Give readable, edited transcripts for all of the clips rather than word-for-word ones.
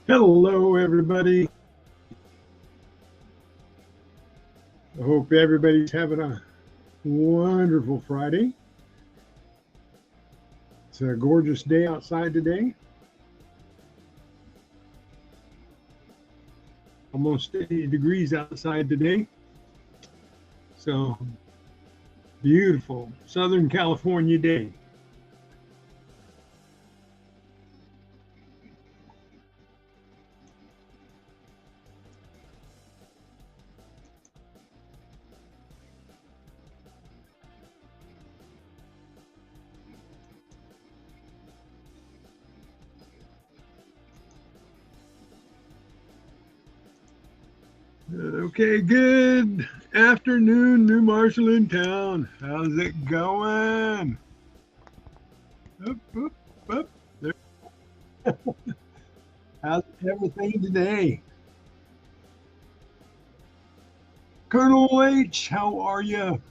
Hello, everybody. I hope everybody's having a wonderful Friday. It's a gorgeous day outside today. Almost 80 degrees outside today. So, beautiful Southern California day. Okay, good afternoon, New Marshall in town. How's it going? Up, up, up. There. How's everything today? Colonel H, how are you?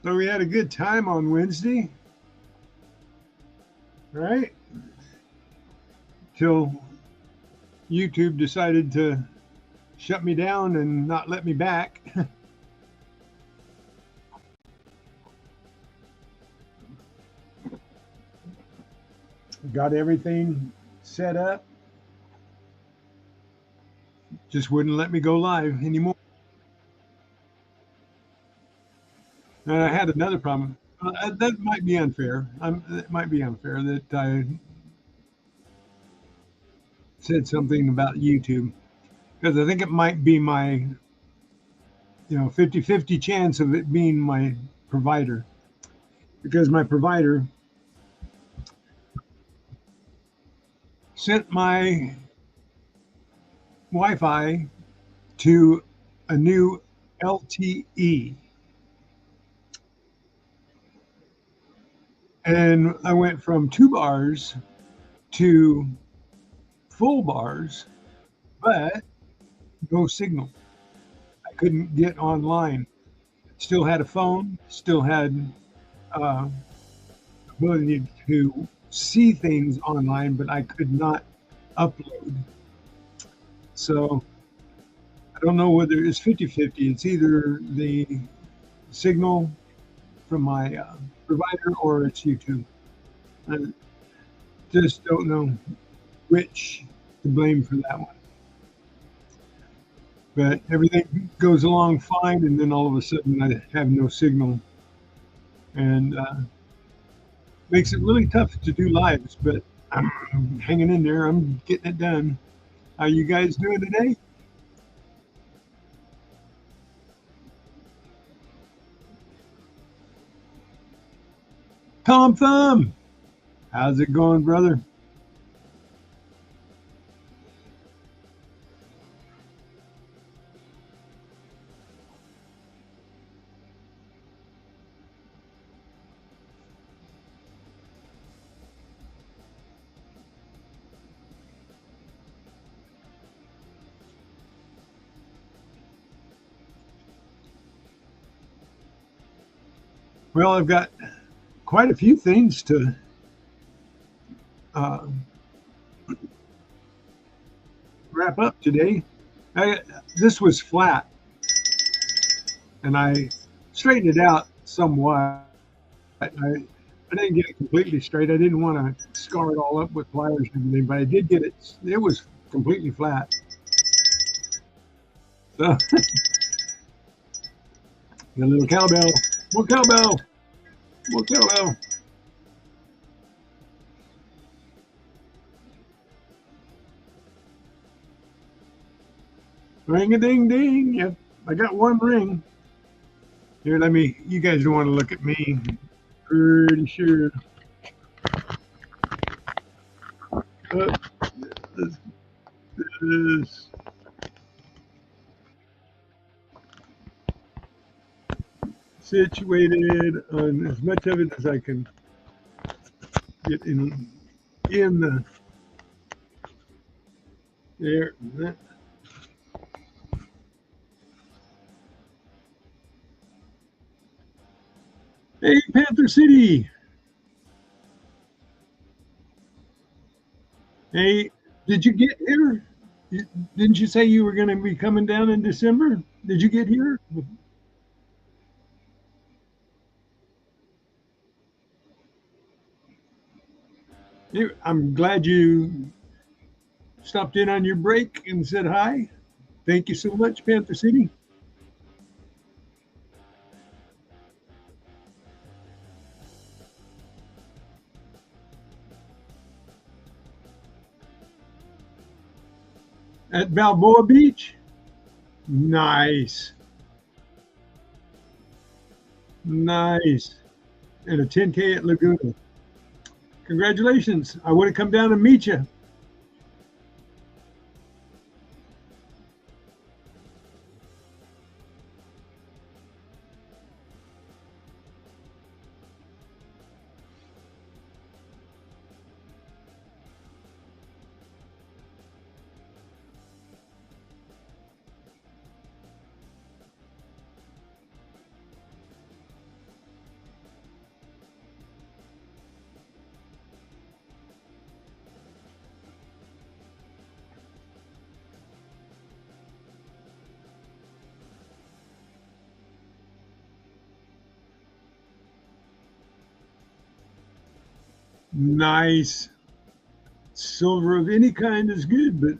So we had a good time on Wednesday, right? Till YouTube decided to shut me down and not let me back. Got everything set up, just wouldn't let me go live anymore. And I had another problem. That might be unfair. It might be unfair that I said something about YouTube because I think it might be my 50-50 chance of it being my provider because my provider sent my Wi-Fi to a new LTE, and I went from 2 bars to full bars, but no signal. I couldn't get online. Still had a phone, still had uh, ability to see things online, but I could not upload. So I don't know whether it's 50-50. It's either the signal from my provider or it's YouTube. I just don't know which to blame for that one. But everything goes along fine, and then all of a sudden I have no signal, and makes it really tough to do lives. But I'm hanging in there. I'm getting it done. How you guys doing today? Tom Thumb, how's it going, brother? Well, I've got quite a few things to. Uh, Wrap up today. I, this was flat, and I straightened it out somewhat. I didn't get it completely straight. I didn't want to scar it all up with pliers and everything, but I did get it. It was completely flat. So, a little cowbell. More cowbell. More cowbell. Ring a ding ding. Yep, I got one ring. Here, let me. You guys don't want to look at me. Pretty sure. Uh, this is situated on as much of it as I can get in the there. Hey, Panther City. Hey, did you get here? You- Didn't you say you were going to be coming down in December? Did you get here? I'm glad you stopped in on your break and said hi. Thank you so much, Panther City. At Balboa Beach? Nice. Nice. And a 10K at Laguna. Congratulations. I want to come down and meet you. Nice. Silver of any kind is good, but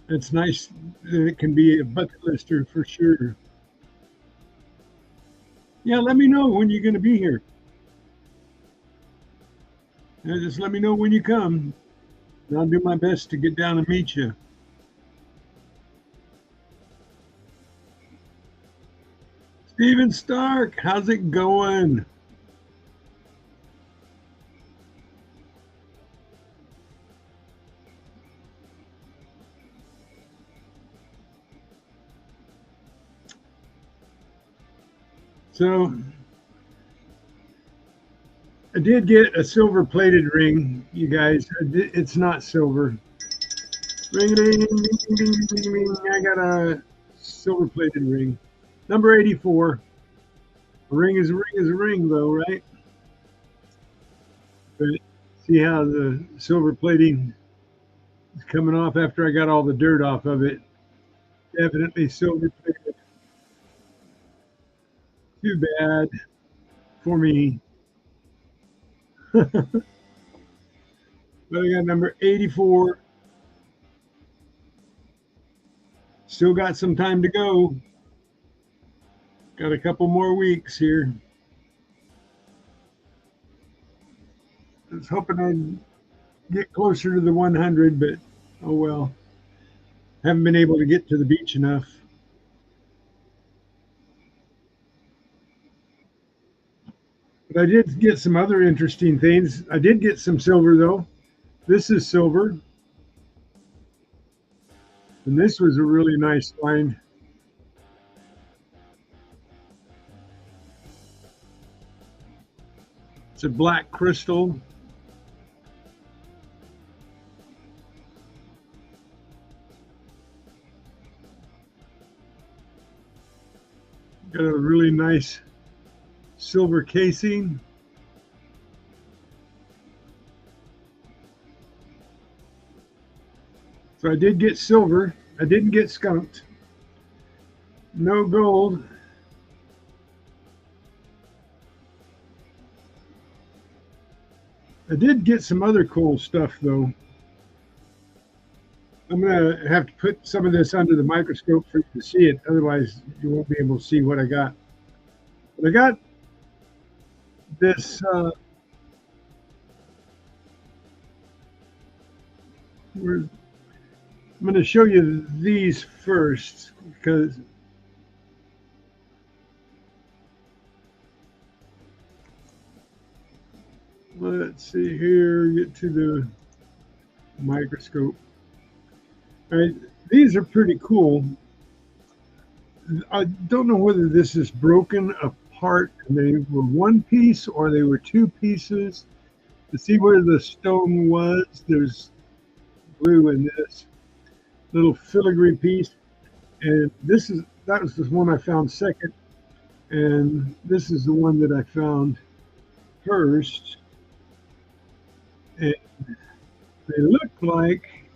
it's nice that it can be a bucket lister for sure. Yeah, let me know when you're going to be here. Just let me know when you come, and I'll do my best to get down and meet you. Steven Stark, how's it going? So I did get a silver plated ring, you guys. It's not silver. Ring, ding, ding, ding, ding, ding, ding. I got a silver plated ring. Number 84. A ring is a ring is a ring, though, right? But see how the silver plating is coming off after I got all the dirt off of it. Definitely silver plated. Too bad for me. But I got number 84. Still got some time to go. Got a couple more weeks here. I was hoping I'd get closer to the 100, but oh well. Haven't been able to get to the beach enough. But I did get some other interesting things. I did get some silver, though. This is silver, and this was a really nice find. It's a black crystal. Got a really nice silver casing. So I did get silver. I didn't get skunked. No gold. I did get some other cool stuff though. I'm gonna have to put some of this under the microscope for you to see it. Otherwise, you won't be able to see what I got. But I got this. I'm going to show you these first because let's see here. Get to the microscope. All right, these are pretty cool. I don't know whether this is broken apart and they were one piece or they were two pieces. To see where the stone was, there's glue in this little filigree piece, and this is that was the one I found second. And this is the one that I found first. And they look like,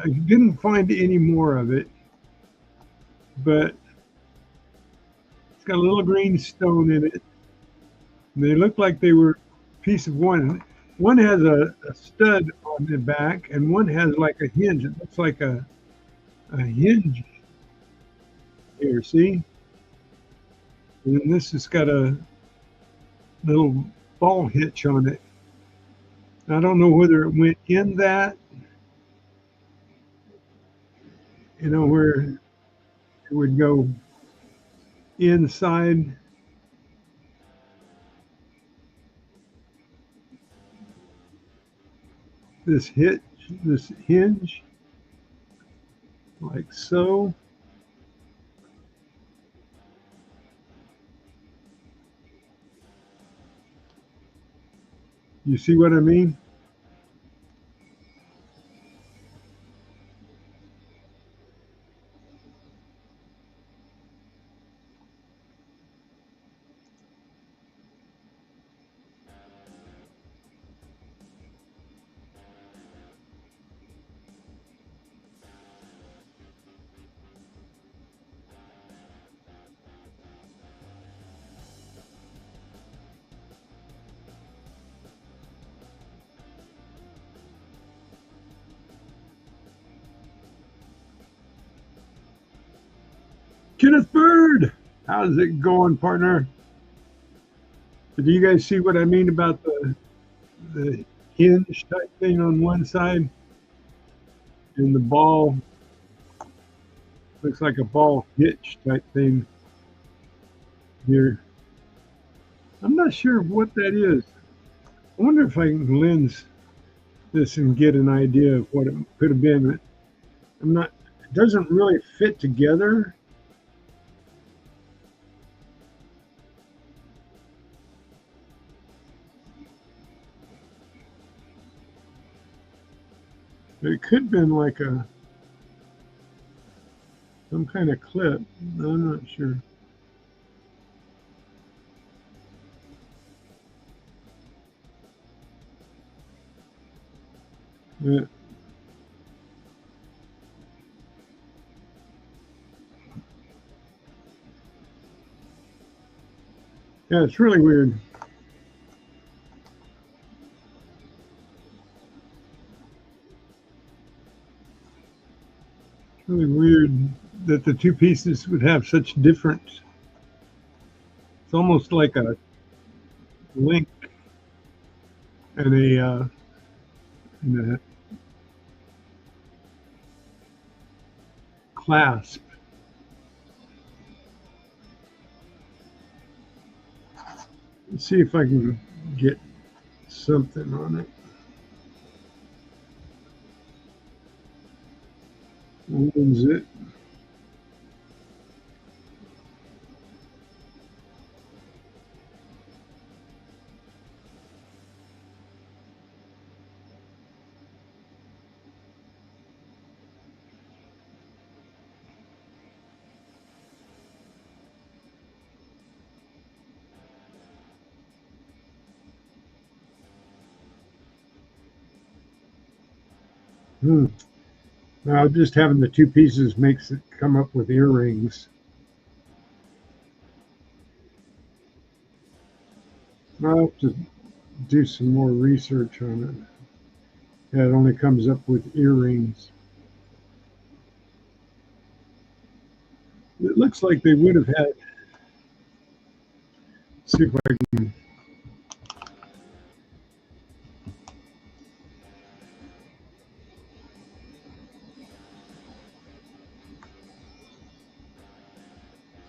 I didn't find any more of it, but it's got a little green stone in it. And they look like they were a piece of one. One has a stud on the back, and one has like a hinge. It looks like a hinge here, see? And then this has got a little ball hitch on it. I don't know whether it went in that, where it would go inside. This hinge, like so. You see what I mean? Kenneth Bird, how's it going, partner? Do you guys see what I mean about the hinge type thing on one side, and the ball looks like a ball hitch type thing here? I'm not sure what that is. I wonder if I can lens this and get an idea of what it could have been. I'm not. It doesn't really fit together. It could have been like some kind of clip. I'm not sure. Yeah. Yeah, it's really weird. It's really weird that the two pieces would have such different. It's almost like a link and a clasp. Let's see if I can get something on it. Lens it. Now, just having the two pieces makes it come up with earrings. I'll have to do some more research on it. Yeah, it only comes up with earrings. It looks like they would have had. See if I can.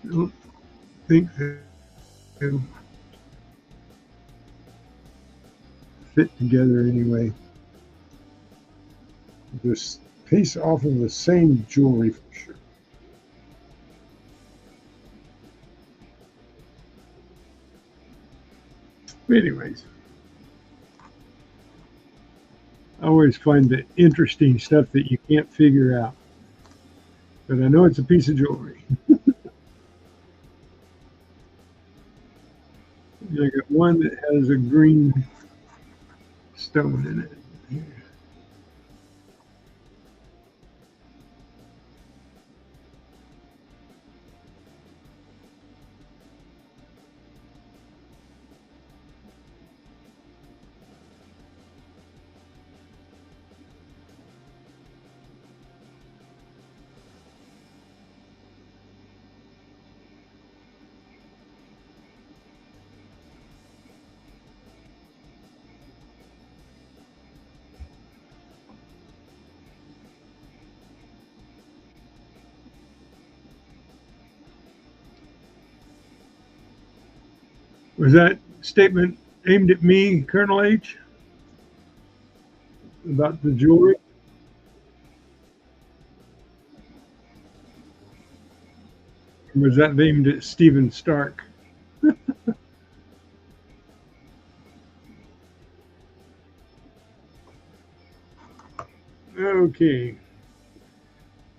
I don't think they fit together anyway. This piece off of the same jewelry for sure. But anyways, I always find the interesting stuff that you can't figure out. But I know it's a piece of jewelry. I got one that has a green stone in it. Was that statement aimed at me, Colonel H, about the jewelry? Or was that aimed at Stephen Stark? Okay.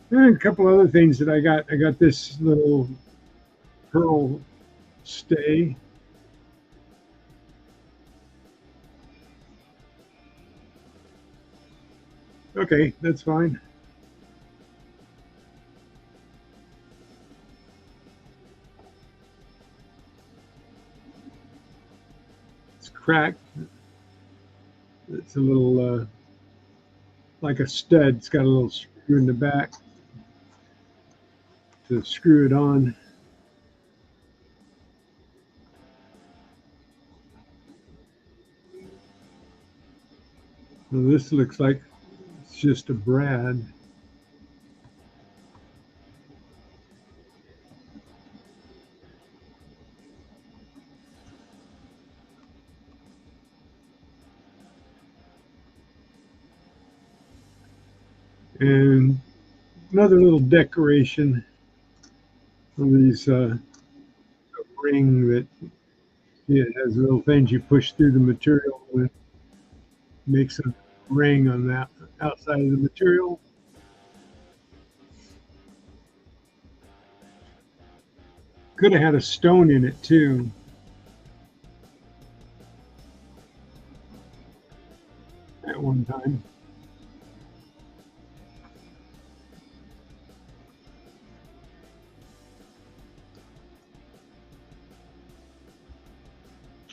And a couple other things that I got. I got this little pearl stay. Okay, that's fine. It's cracked. It's a little like a stud. It's got a little screw in the back to screw it on. Well, this looks like it's just a brad. And another little decoration of these ring that it has little things you push through the material and it makes a ring on that outside of the material. Could have had a stone in it too at one time.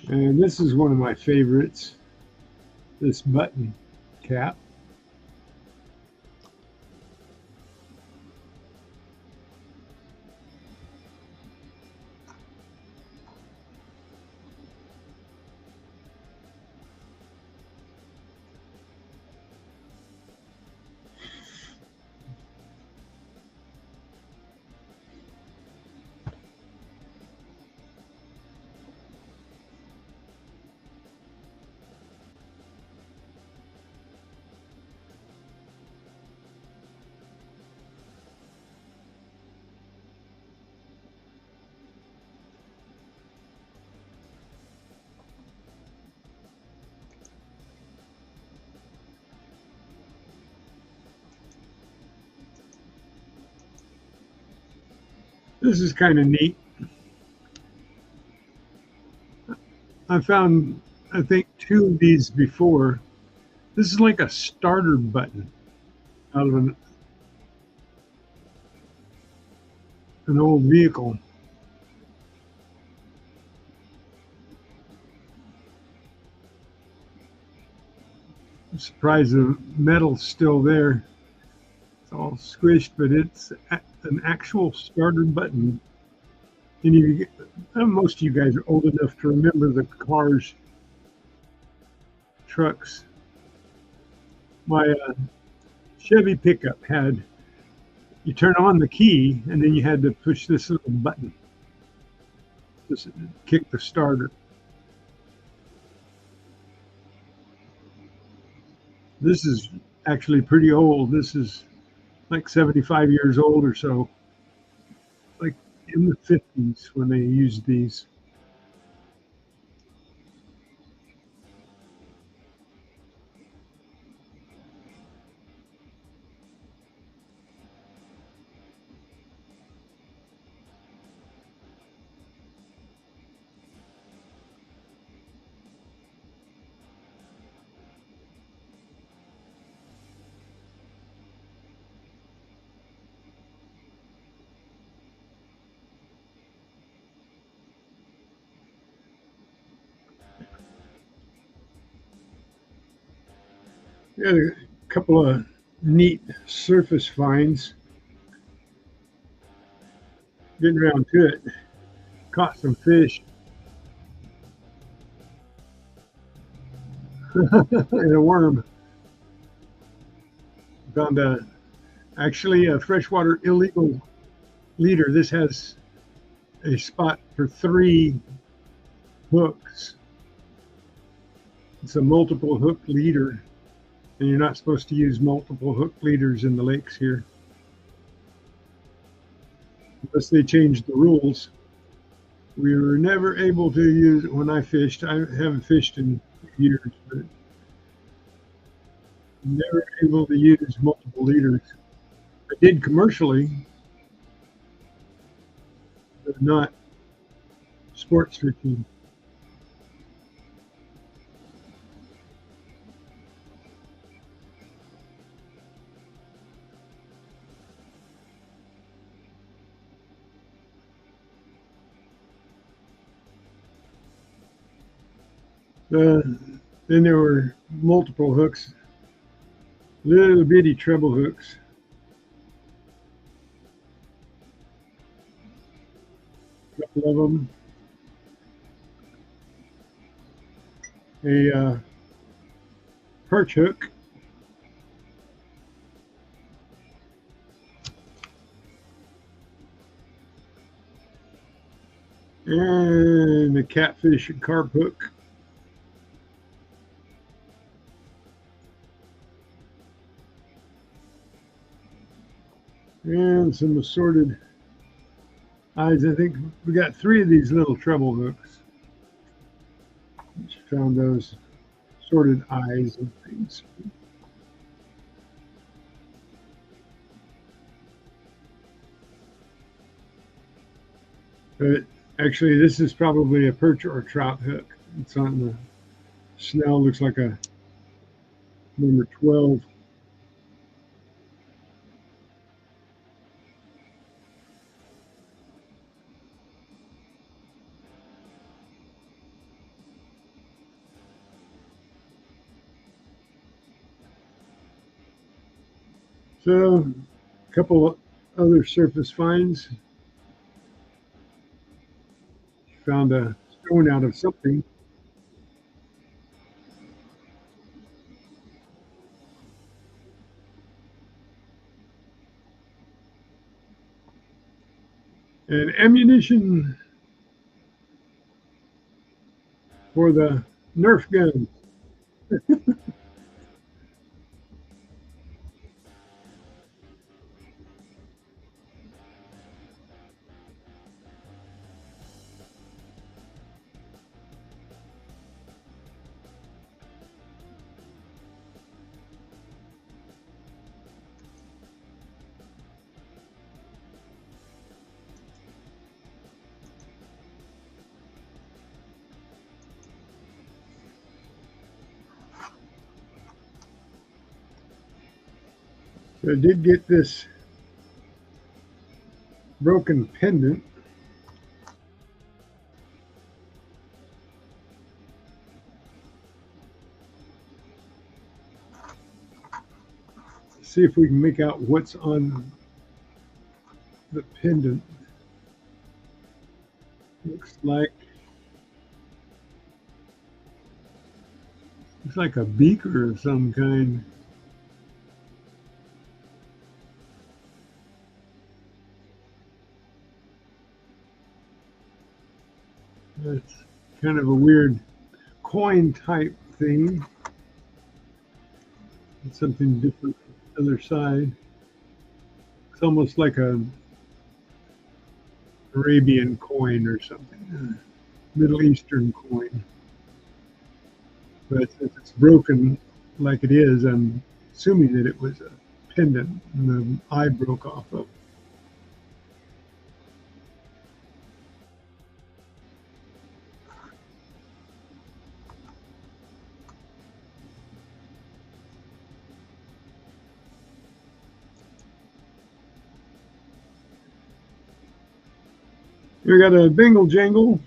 And this is one of my favorites, this button cap. This is kind of neat. I found, I think, two of these before. This is like a starter button out of an old vehicle. I'm surprised the metal's still there. It's all squished, but it's an actual starter button. And most of you guys are old enough to remember the cars, trucks. My Chevy pickup had, you turn on the key and then you had to push this little button to kick the starter. This is actually pretty old. This is like 75 years old or so, like in the 50s when they used these. Got a couple of neat surface finds. Getting around to it. Caught some fish and a worm. Found actually a freshwater illegal leader. This has a spot for 3 hooks. It's a multiple hook leader, and you're not supposed to use multiple hook leaders in the lakes here unless they change the rules. We were never able to use it when I fished. I haven't fished in years, but never able to use multiple leaders. I did commercially, but not sports fishing. Then there were multiple hooks, little bitty treble hooks. A couple of them. A perch hook. And a catfish and carp hook. And some assorted eyes. I think we got 3 of these little treble hooks. Just found those assorted eyes and things. But actually, this is probably a perch or a trout hook. It's on the snell. Looks like a number 12. So, a couple other surface finds. Found a stone out of something. And ammunition for the Nerf gun. So I did get this broken pendant. See if we can make out what's on the pendant. Looks like a beaker of some kind. That's kind of a weird coin type thing. It's something different on the other side. It's almost like a Arabian coin or something, Middle Eastern coin. But if it's broken like it is, I'm assuming that it was a pendant and the eye broke off of. We got a bingle jangle.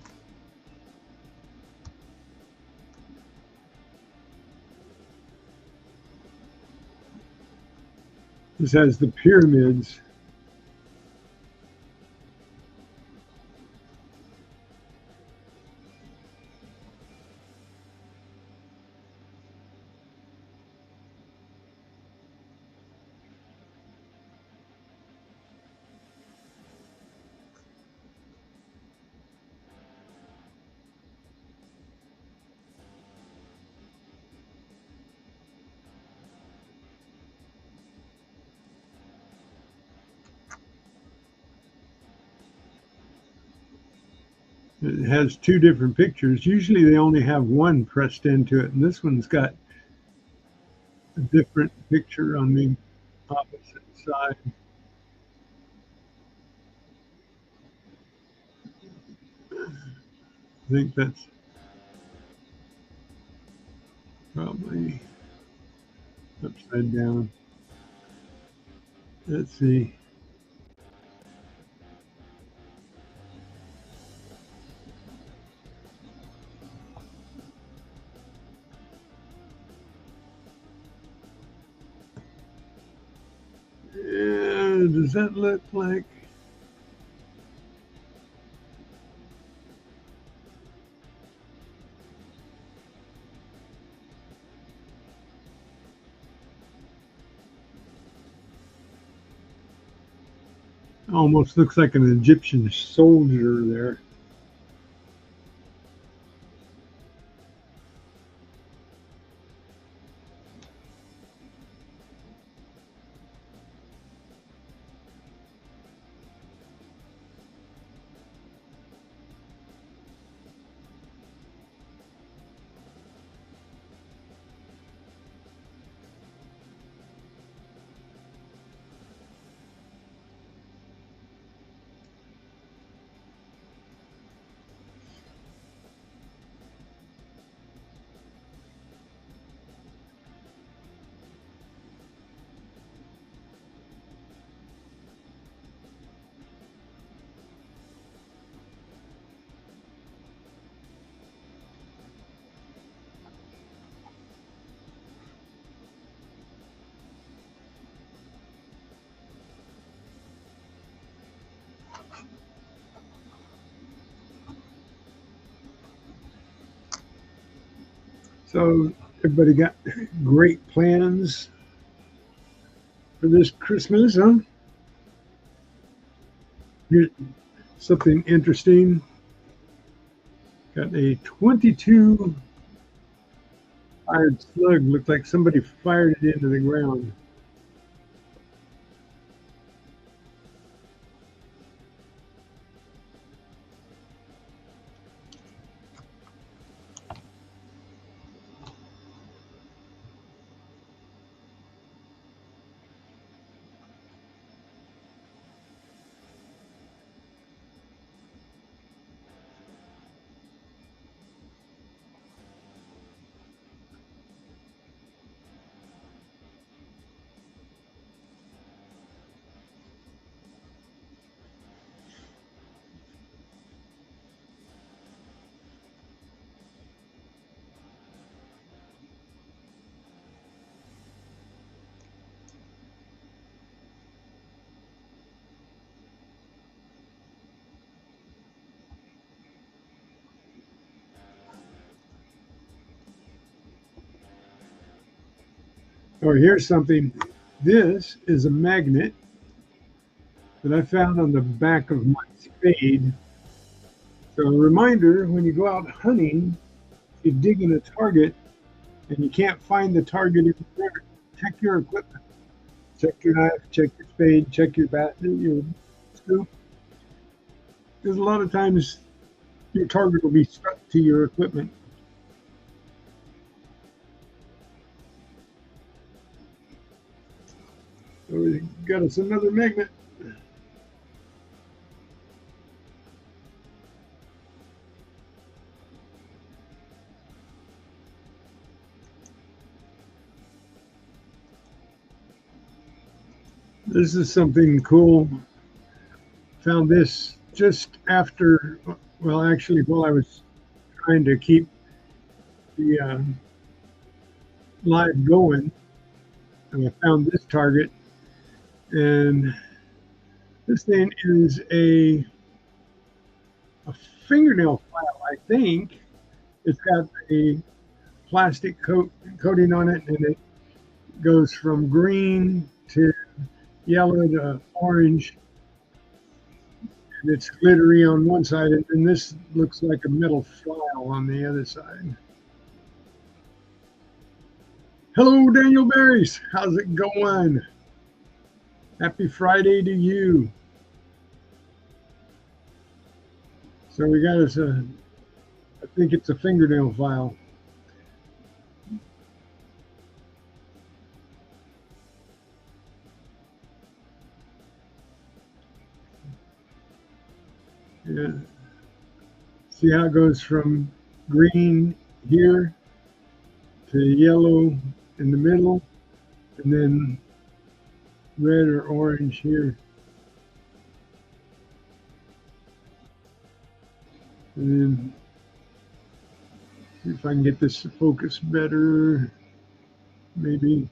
This has the pyramids. It has two different pictures. Usually they only have one pressed into it, and this one's got a different picture on the opposite side. I think that's probably upside down. Let's see. Does that look like? Almost looks like an Egyptian soldier there. So everybody got great plans for this Christmas, huh? Here's something interesting. Got a 22 fired slug. Looked like somebody fired it into the ground. Oh, here's something. This is a magnet that I found on the back of my spade. So a reminder, when you go out hunting, if you dig in a target and you can't find the target in there, check your equipment. Check your knife, check your spade, check your bat, your scoop. Because a lot of times your target will be stuck to your equipment. So we got us another magnet. This is something cool. Found this just after, well, actually, while I was trying to keep the live going, and I found this target. And this thing is a fingernail file, I think. It's got a plastic coating on it, and it goes from green to yellow to orange, and it's glittery on one side, and then this looks like a metal file on the other side. Hello, Daniel Berries. How's it going? Happy Friday to you. So we got us I think it's a fingernail file. Yeah. See how it goes from green here to yellow in the middle, and then red or orange here. And then see if I can get this to focus better. Maybe.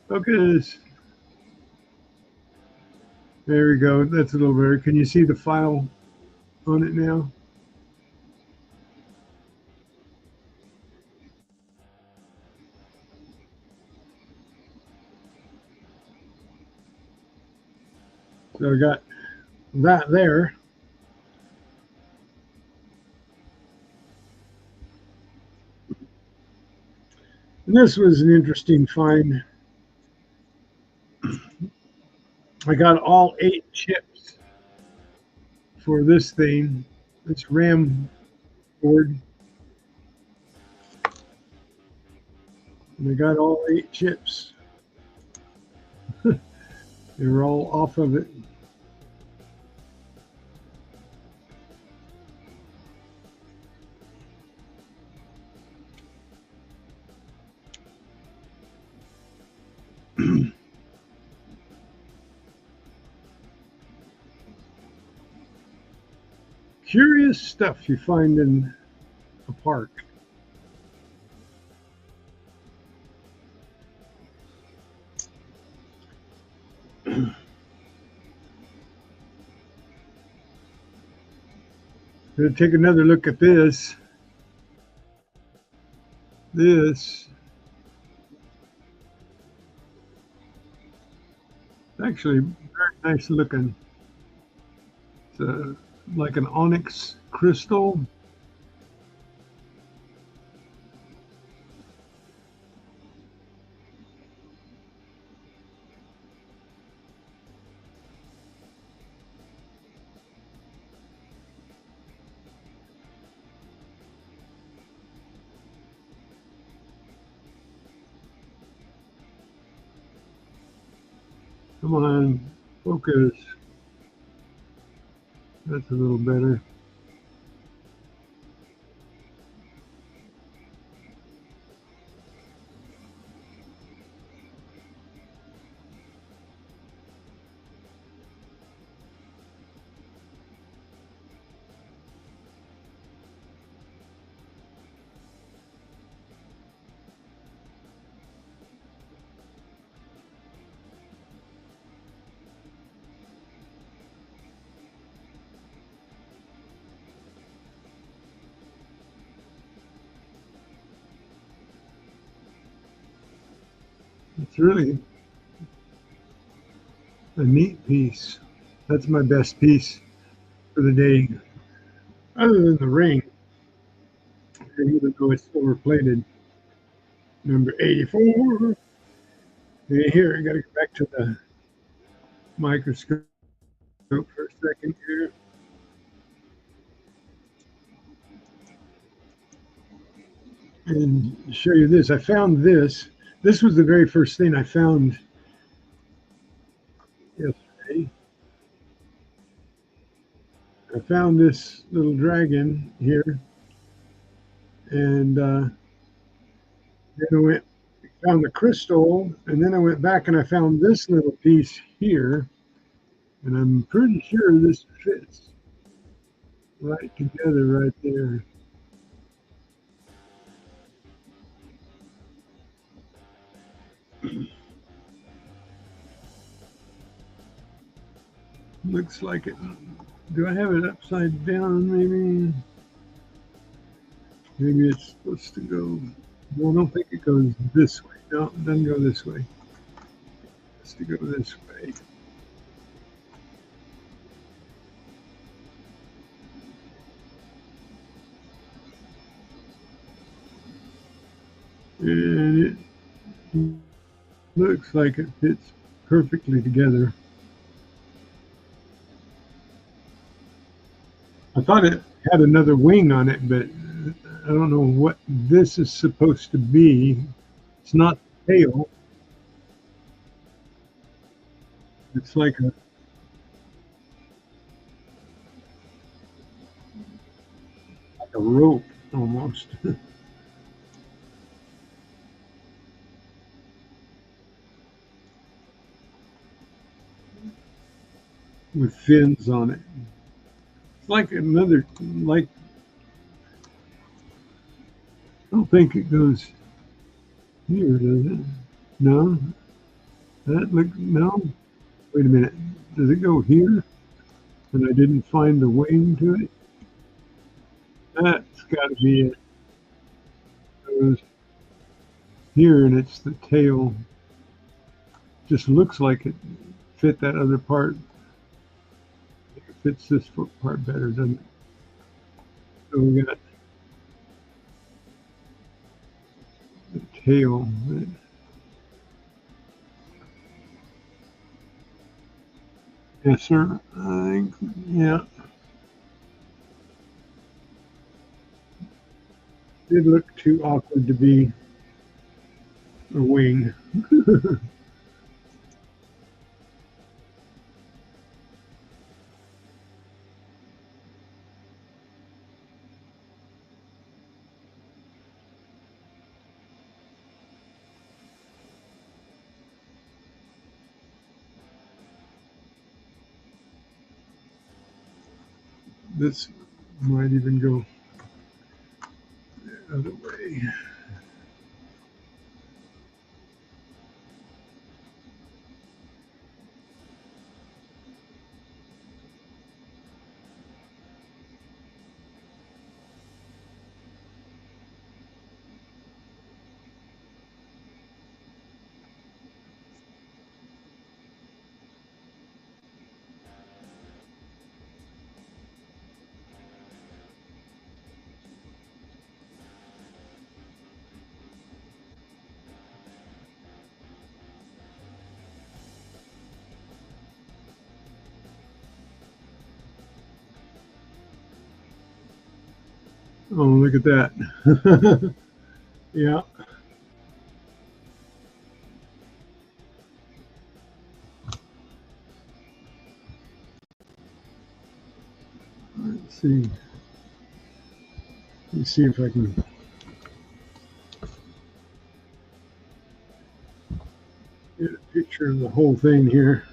Focus. There we go. That's a little better. Can you see the file on it now? So I got that there. And this was an interesting find. I got all 8 chips for this thing, this RAM board. And I got all 8 chips. They were all off of it. Curious stuff you find in a park. Going to take another look at this. This actually very nice looking. It's like an onyx crystal. Come on, focus. That's a little better. It's really a neat piece. That's my best piece for the day, other than the ring, even though it's silver plated. Number 84. And here, I got to get back to the microscope for a second here. And show you this. I found this. This was the very first thing I found yesterday. I found this little dragon here, and then I found the crystal, and then I went back and I found this little piece here, and I'm pretty sure this fits right together right there. Looks like it. Do I have it upside down, maybe? Maybe it's supposed to go. No, I don't think it goes this way. No, it doesn't go this way. It's to go this way. And it looks like it fits perfectly together. I thought it had another wing on it, but I don't know what this is supposed to be. It's not the tail. It's like a rope almost with fins on it. It's like another, like, I don't think it goes here, does it? No, no. Wait a minute. Does it go here? And I didn't find the wing to it? That's got to be it. It goes here, and it's the tail. Just looks like it fit that other part. It fits this foot part better, doesn't it? So we got the tail. Yes, sir. I think, yeah. Did look too awkward to be a wing. This might even go the other way. Oh, look at that. Yeah. Let's see. Let's see if I can get a picture of the whole thing here.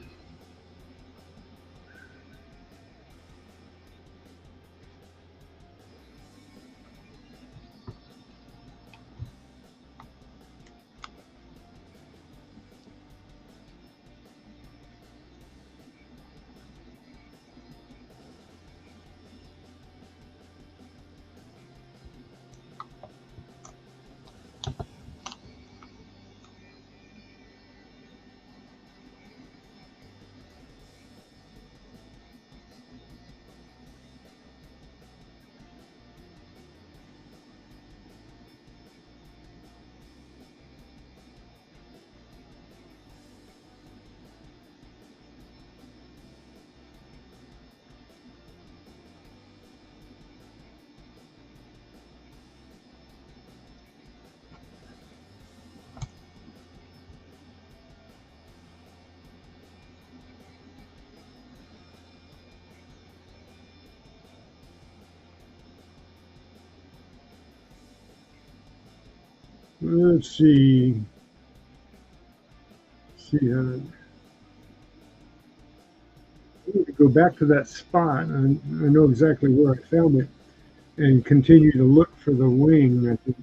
Let's see. See how I need to go back to that spot. I know exactly where I found it and continue to look for the wing. I think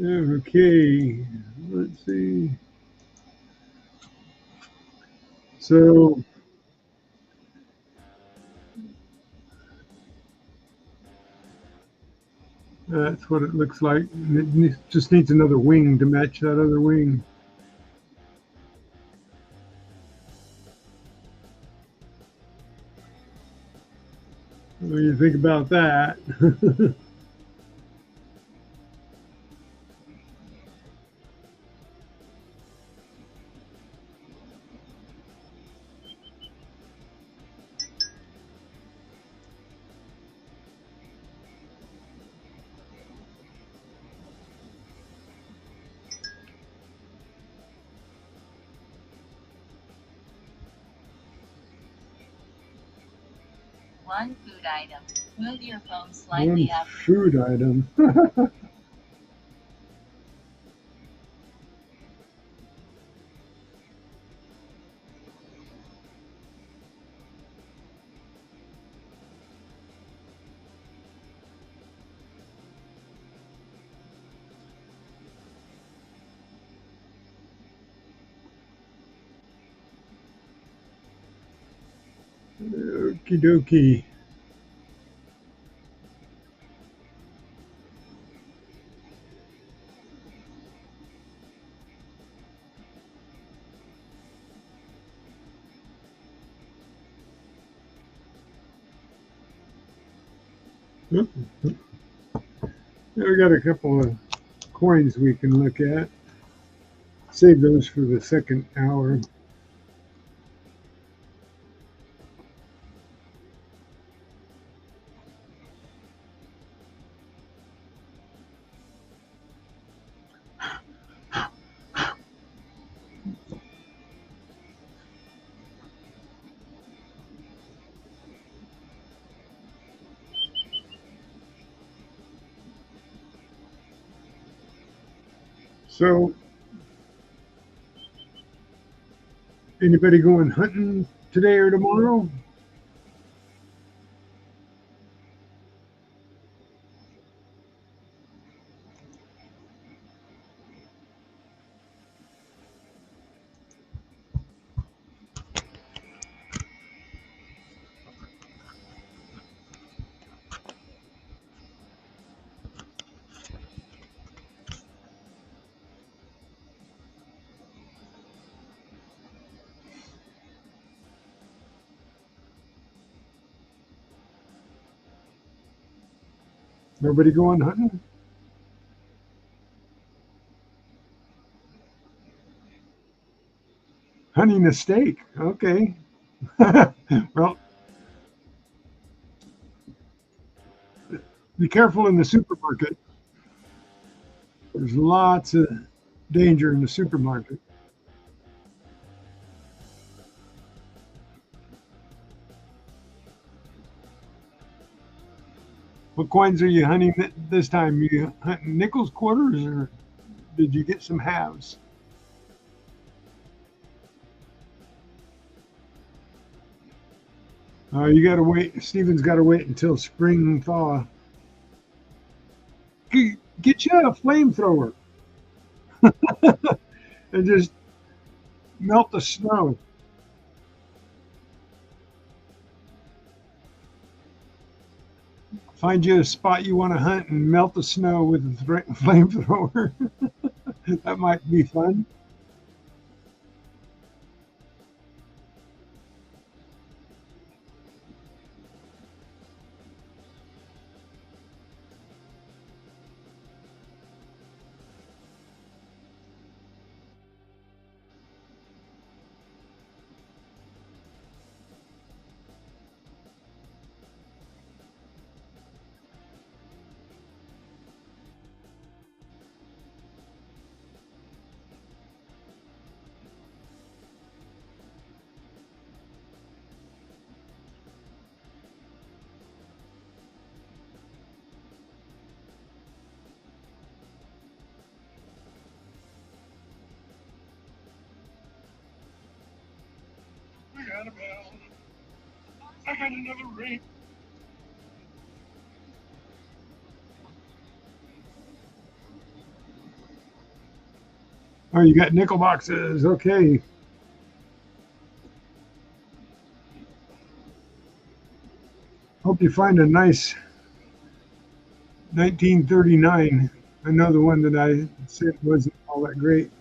Okay, let's see. So that's what it looks like. Just needs another wing to match that other wing. What do you think about that? One food item. Move your phone slightly One up. food item. Okie dokie. Oop, we got a couple of coins we can look at. Save those for the second hour. So, anybody going hunting today or tomorrow? Nobody going hunting? Hunting a steak. Okay. Well, be careful in the supermarket. There's lots of danger in the supermarket. What coins are you hunting this time? You hunting nickels, quarters, or did you get some halves? You got to wait. Steven's got to wait until spring thaw. Get you a flamethrower and just melt the snow. Find you a spot you want to hunt and melt the snow with a flamethrower. That might be fun. I got a bell. I got another ring. Oh, you got nickel boxes. Okay. Hope you find a nice 1939. I know the one that I said wasn't all that great.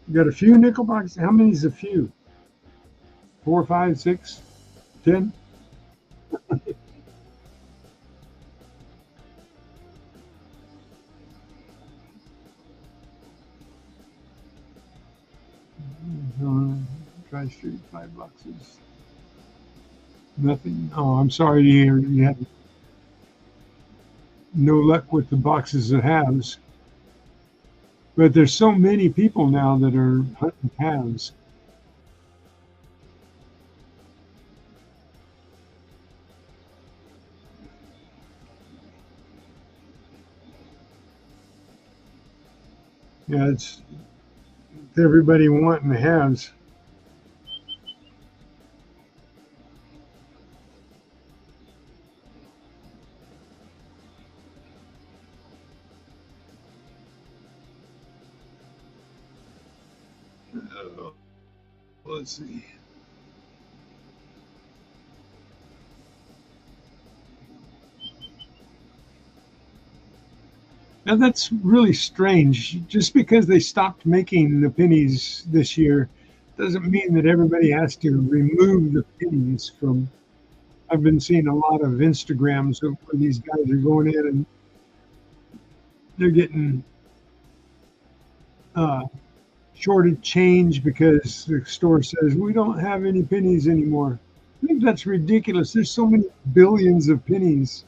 You got a few nickel boxes. How many is a few? 4, 5, 6, 10? Dry Street, 5 boxes. Nothing. Oh, I'm sorry to hear you had no luck with the boxes of halves. But there's so many people now that are hunting halves. Yeah, it's everybody wanting halves. Let's see. Now that's really strange. Just because they stopped making the pennies this year doesn't mean that everybody has to remove the pennies from. I've been seeing a lot of Instagrams where these guys are going in and they're getting uh, shorted change because the store says we don't have any pennies anymore. I think that's ridiculous. There's so many billions of pennies.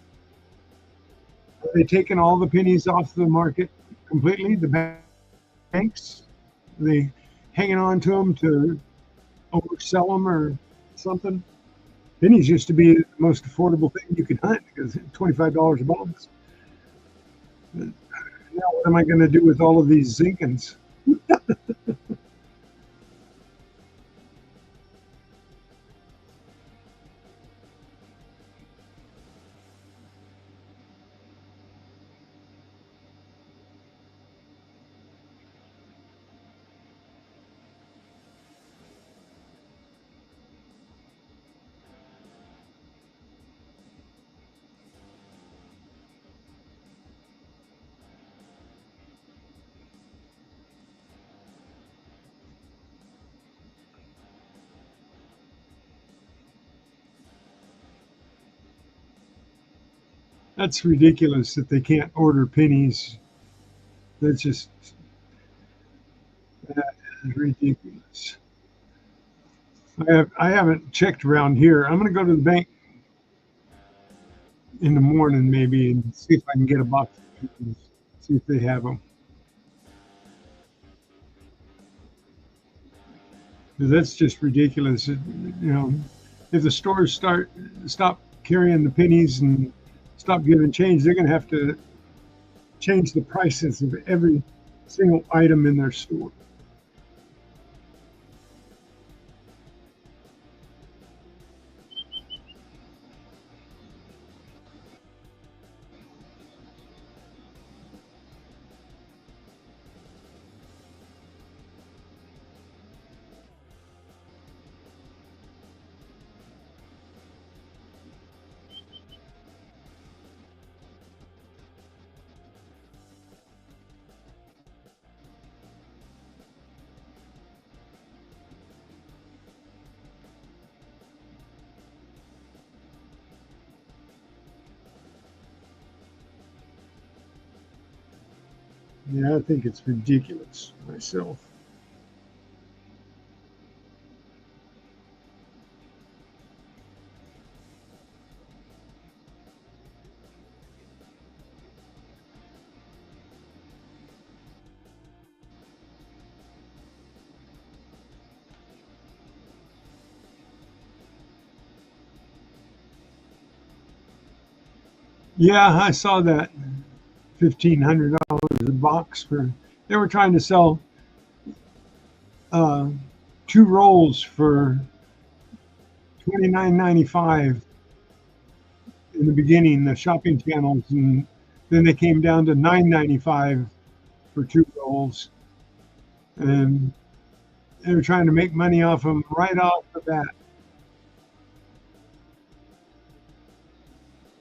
Are they taking all the pennies off the market completely? The banks, are they hanging on to them to oversell them or something? Pennies used to be the most affordable thing you could hunt because $25 a box. Now what am I going to do with all of these Zinkins? That's ridiculous that they can't order pennies. That's just that is ridiculous. I haven't checked around here. I'm going to go to the bank in the morning maybe and see if I can get a box of pennies. See if they have them. 'Cause that's just ridiculous. If the stores stop carrying the pennies and stop giving change, they're going to have to change the prices of every single item in their store. Yeah, I think it's ridiculous myself. Yeah, I saw that $1,500 a box for. They were trying to sell uh, two rolls for 29.95 in the beginning, the shopping channels, and then they came down to 9.95 for two rolls, and they were trying to make money off them right off the bat.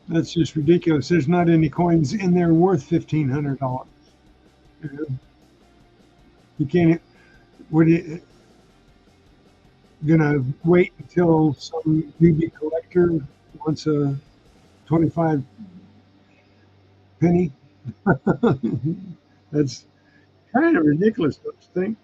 That's just ridiculous. There's not any coins in there worth $1,500. You can't. What are you gonna wait until some newbie collector wants a 25 penny? That's kind of ridiculous, don't you think?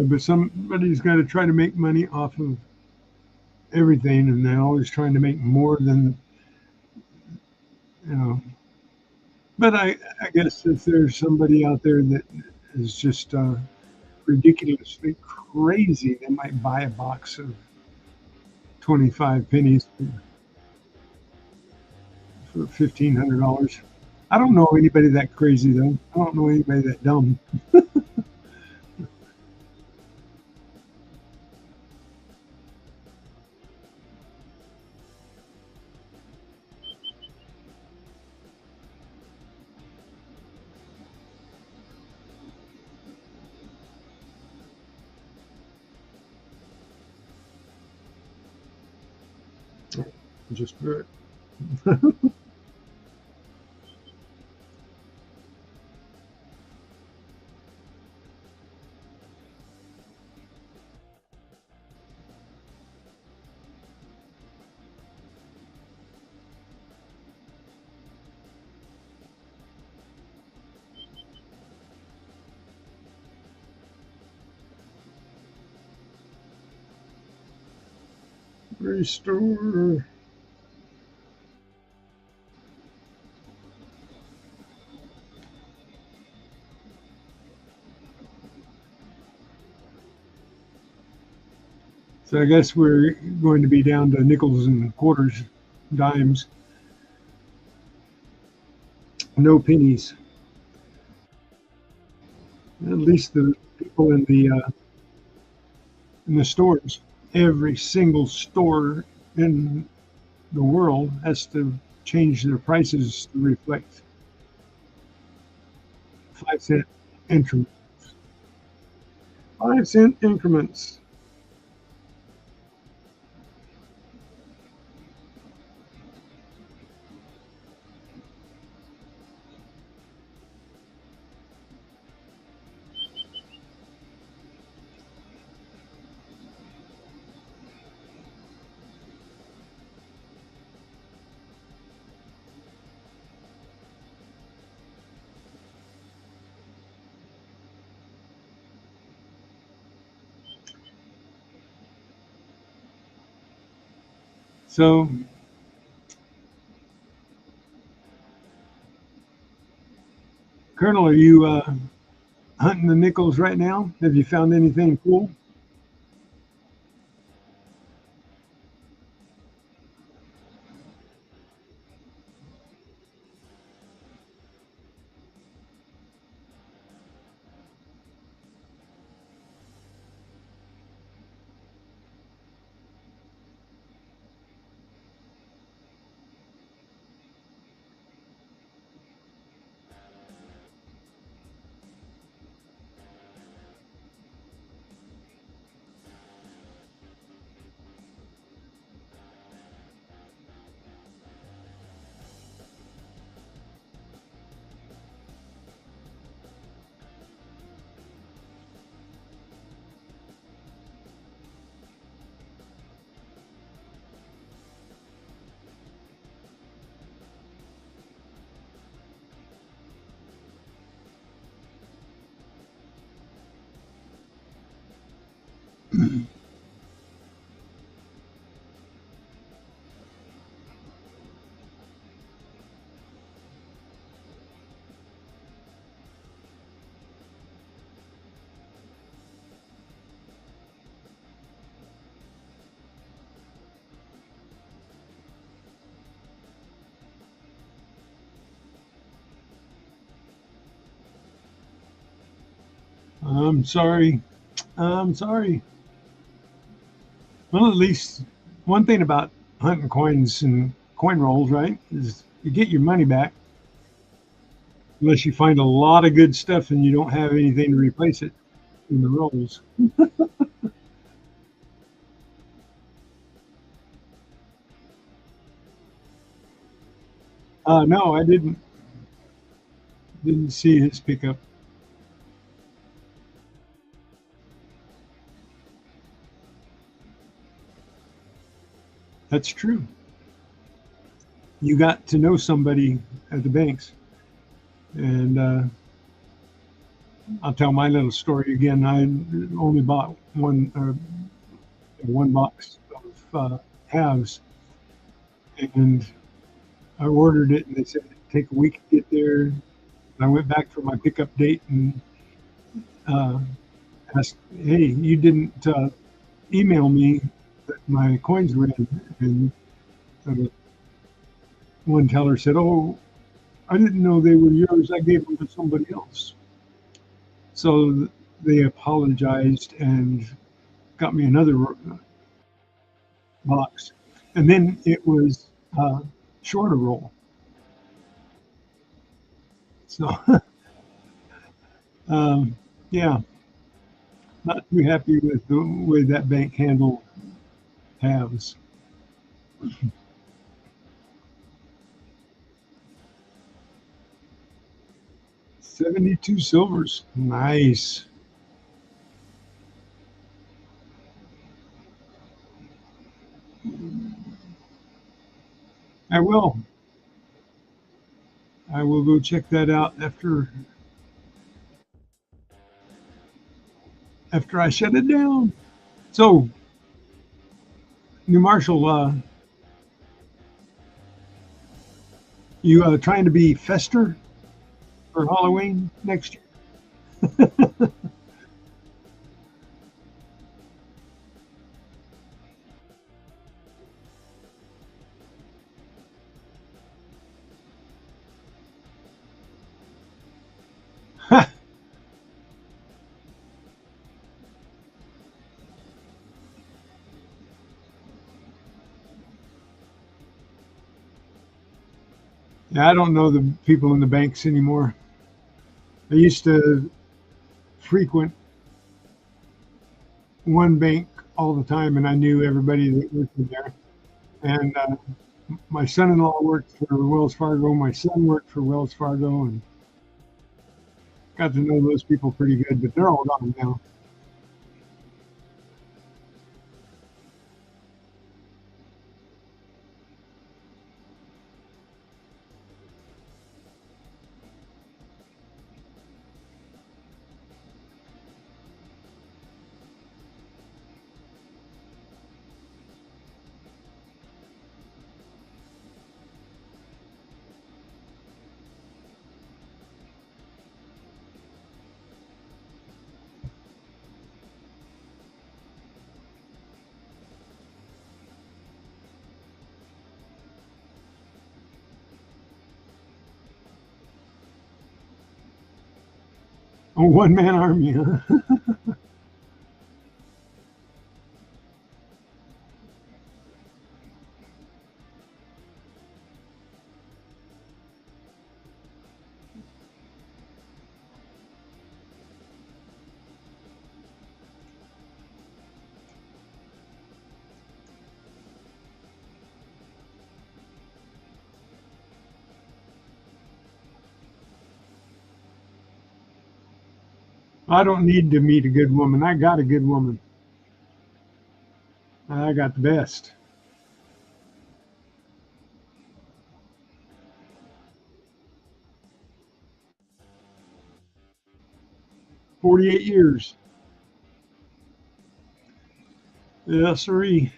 But somebody's got to try to make money off of everything, and they're always trying to make more than you know. But I guess if there's somebody out there that is just ridiculously crazy, they might buy a box of 25 pennies for $1,500. I don't know anybody that crazy though. I don't know anybody that dumb. Just do it. Restore. So I guess we're going to be down to nickels and quarters, dimes, no pennies. At least the people in the stores, every single store in the world has to change their prices to reflect 5 cent increments. 5 cent increments. So, Colonel, are you hunting the nickels right now? Have you found anything cool? I'm sorry. I'm sorry. Well, at least one thing about hunting coins and coin rolls, right, is you get your money back unless you find a lot of good stuff and you don't have anything to replace it in the rolls. No, I didn't see his pickup. That's true. You got to know somebody at the banks, and I'll tell my little story again. I only bought one box of halves, and I ordered it, and they said it'd take a week to get there. And I went back for my pickup date and uh, asked, "Hey, you didn't email me that my coins were in?" And uh, one teller said, "Oh, I didn't know they were yours. I gave them to somebody else." So they apologized and got me another box, and then it was shorter roll. So um, yeah, not too happy with the way that bank handled halves. 72 silvers, nice. I will. I will go check that out after I shut it down. So, New Marshall, you trying to be Fester for Halloween next year? Yeah, I don't know the people in the banks anymore. I used to frequent one bank all the time, and I knew everybody that worked in there. And my son-in-law worked for Wells Fargo. My son worked for Wells Fargo, and got to know those people pretty good. But they're all gone now. A one-man army, huh? I don't need to meet a good woman. I got a good woman. I got the best. 48 years. Yes, sirree.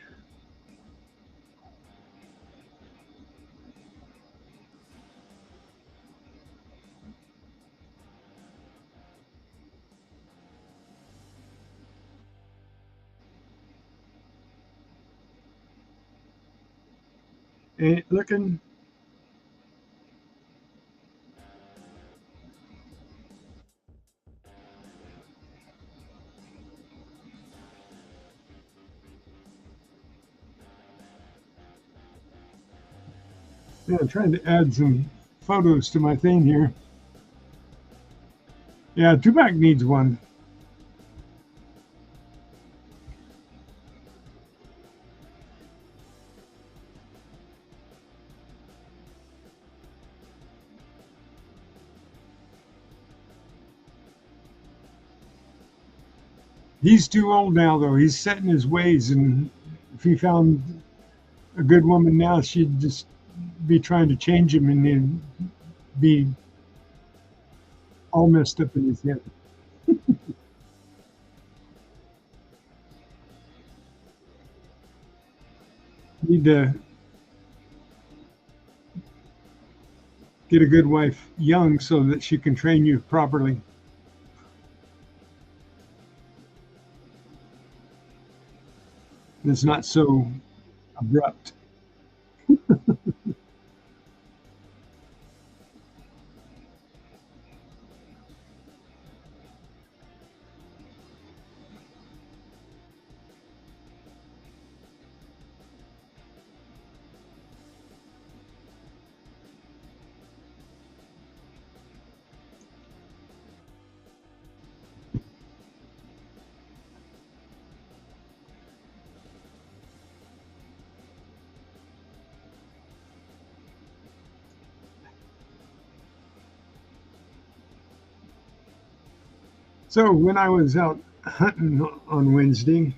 Ain't looking. Yeah, I'm trying to add some photos to my thing here. Yeah, Tupac needs one. He's too old now, though. He's set in his ways, and if he found a good woman now, she'd just be trying to change him, and he'd be all messed up in his head. Need to get a good wife young so that she can train you properly. It's not so abrupt. So when I was out hunting on Wednesday,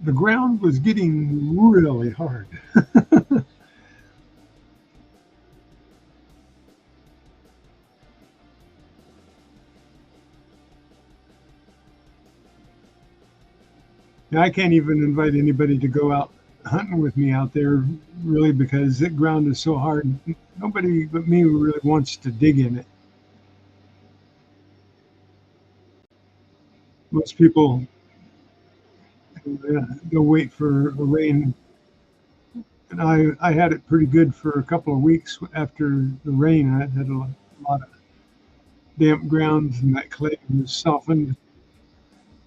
the ground was getting really hard. I can't even invite anybody to go out hunting with me out there, really, because the ground is so hard. Nobody but me really wants to dig in it. Most people they'll wait for a rain, and I had it pretty good for a couple of weeks after the rain. I had lot of damp ground, and that clay was softened.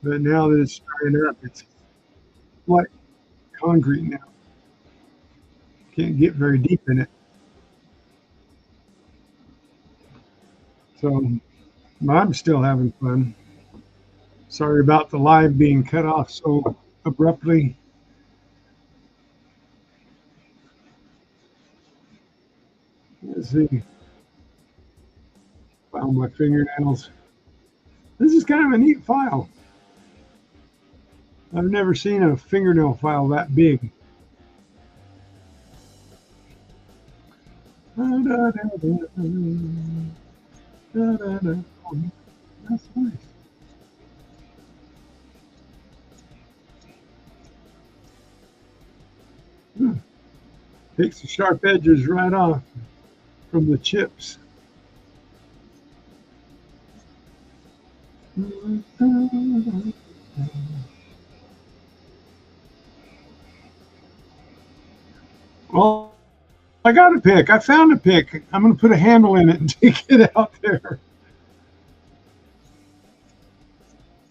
But now that it's drying up, it's like concrete now. Can't get very deep in it. So I'm still having fun. Sorry about the live being cut off so abruptly. Let's see. Found my fingernails. This is kind of a neat file. I've never seen a fingernail file that big. Da, da, da, da, da, da, da. Oh, that's nice. Hmm. Takes the sharp edges right off from the chips. Well, I got a pick. I found a pick. I'm going to put a handle in it and take it out there.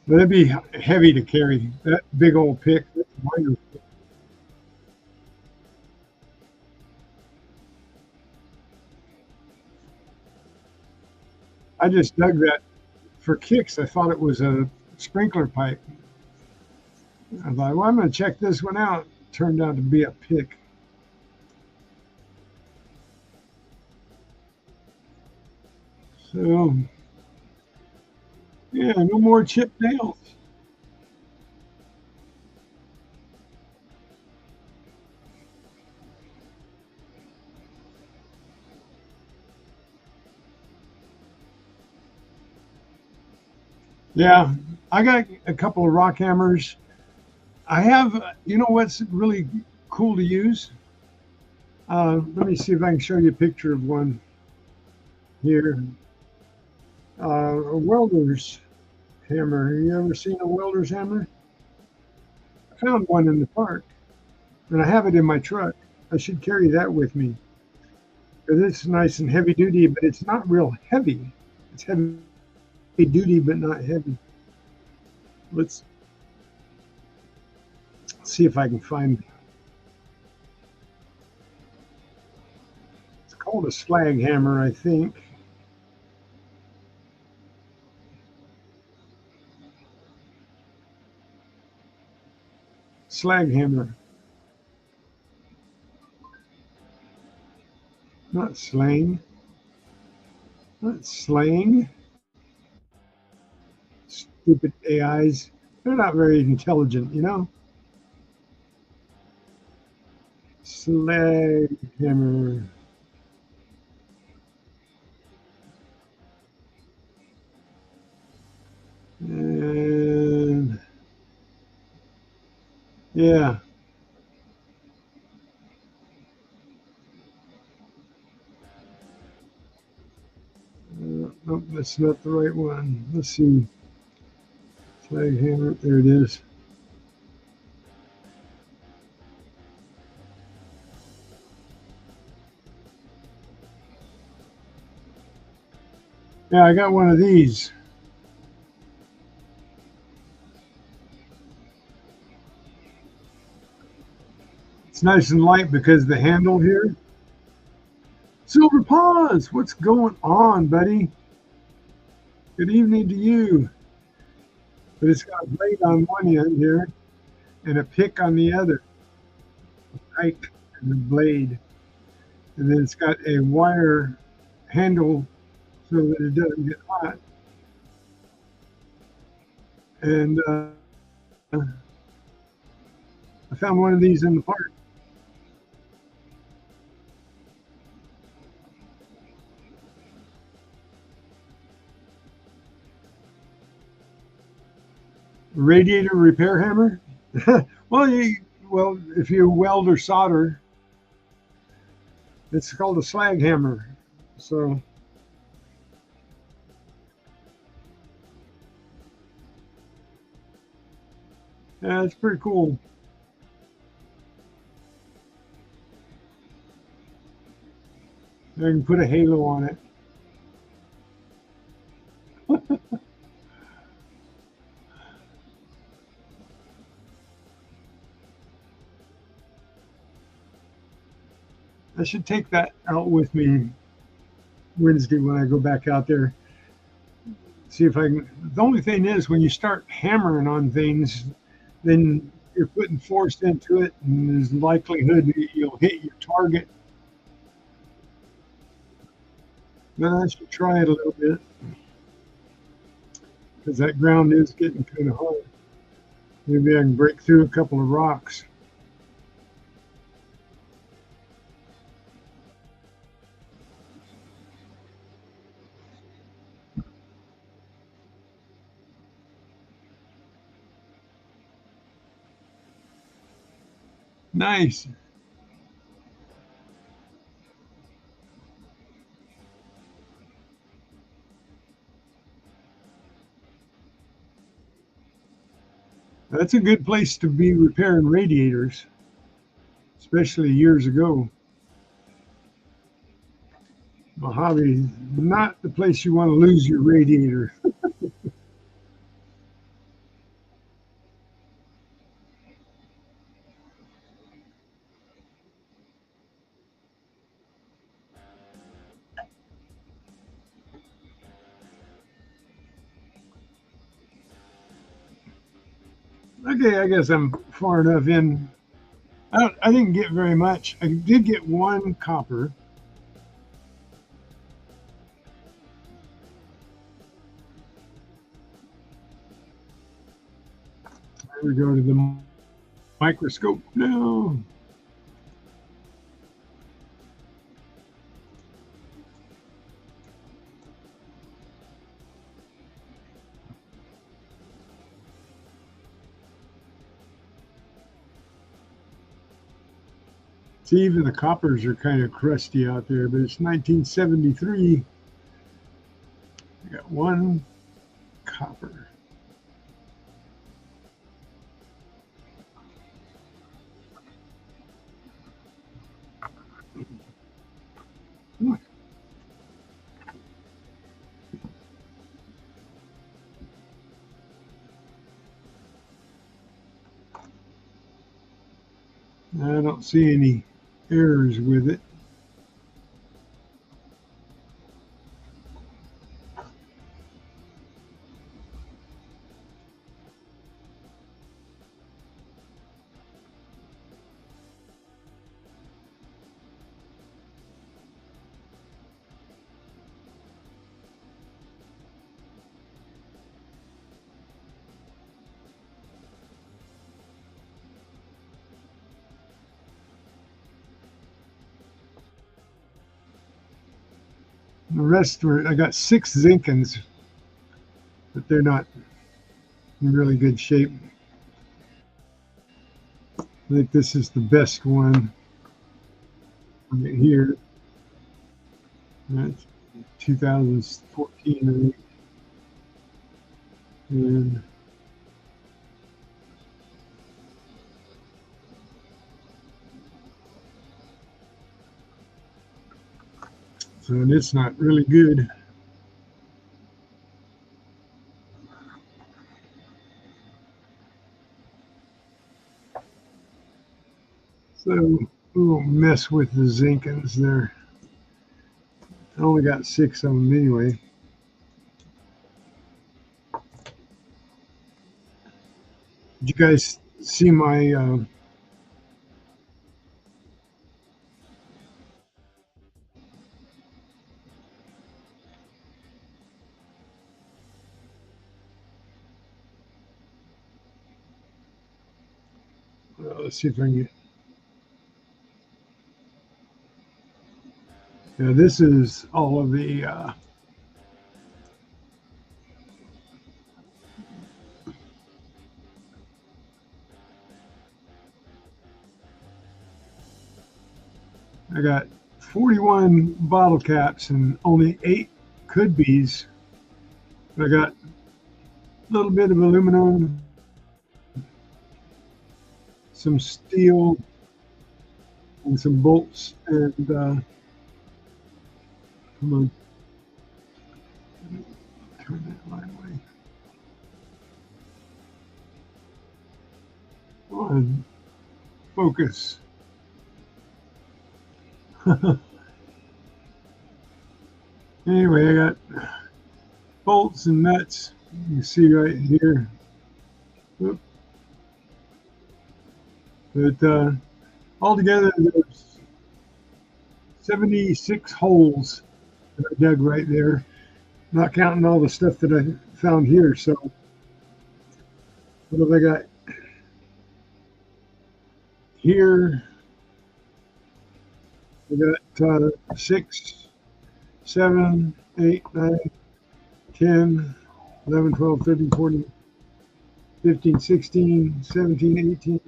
But it'd be heavy to carry that big old pick. That's wonderful. I just dug that for kicks. I thought it was a sprinkler pipe. I thought, well, I'm going to check this one out. Turned out to be a pick. So, yeah, no more chipped nails. Yeah, I got a couple of rock hammers I have, you know what's really cool to use? Let me see if I can show you a picture of one here. A welder's hammer. You ever seen a welder's hammer? I found one in the park, and I have it in my truck. I should carry that with me because it's nice and heavy duty, but it's not real heavy. It's heavy duty, but not heavy. Let's see if I can find. It's called a slag hammer, I think. Slag hammer, not slang, not slang. Stupid AIs. They're not very intelligent, you know. Slag hammer. And yeah, nope, that's not the right one. Let's see. Slag hammer. There it is. Yeah, I got one of these. It's nice and light because the handle here. Silver Paws, what's going on, buddy? Good evening to you. But it's got a blade on one end here and a pick on the other. Pike and a blade. And then it's got a wire handle so that it doesn't get hot. And I found one of these in the park. Radiator repair hammer. well, well, if you weld or solder, it's called a slag hammer. So yeah, it's pretty cool. I can put a halo on it. I should take that out with me Wednesday when I go back out there. See if I can. The only thing is, when you start hammering on things, then you're putting force into it, and there's likelihood that you'll hit your target. Then I should try it a little bit because that ground is getting kind of hard. Maybe I can break through a couple of rocks. Nice. That's a good place to be repairing radiators, especially years ago. Mojave, not the place you want to lose your radiator. Okay, I guess I'm far enough in. I didn't get very much. I did get one copper. Here we go to the microscope now. See, even the coppers are kind of crusty out there, but it's 1973. I got one copper. I don't see any errors with it. The rest were, I got 6 Zinkins, but they're not in really good shape. I think this is the best one right here. That's 2014, I think. And so it's not really good. So we won't mess with the Zinkins there. I only got 6 of them anyway. Did you guys see my let's see if I can get. Yeah, this is all of the I got 41 bottle caps and only 8 could be's. I got a little bit of aluminum, some steel, and some bolts. And come on, turn that light away. Come on, focus. Anyway, I got bolts and nuts. You can see right here. Oop. But altogether, there's 76 holes that I dug right there, not counting all the stuff that I found here. So what have I got here? I got 6, 7, 8, 9, 10, 11, 12, 13, 14, 15, 16, 17, 18,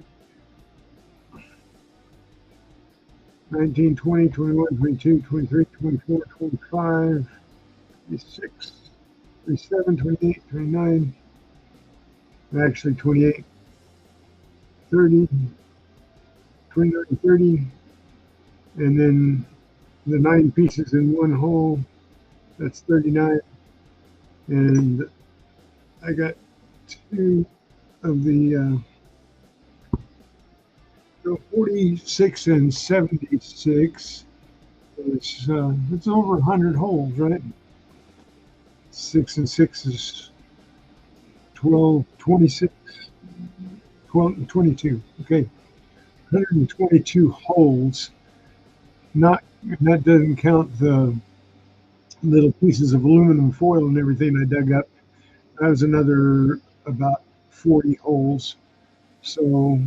19, 20, 21, 22, 23, 24, 25, 26, 27, 28, 29, actually 28, 30, 29, 30, and then the 9 pieces in one hole, that's 39. And I got 2 of the 46 and 76. It's over 100 holes, right? 6 and 6 is 12, 26, 12, and 22. Okay, 122 holes. Not that doesn't count the little pieces of aluminum foil and everything I dug up. That was another about 40 holes. So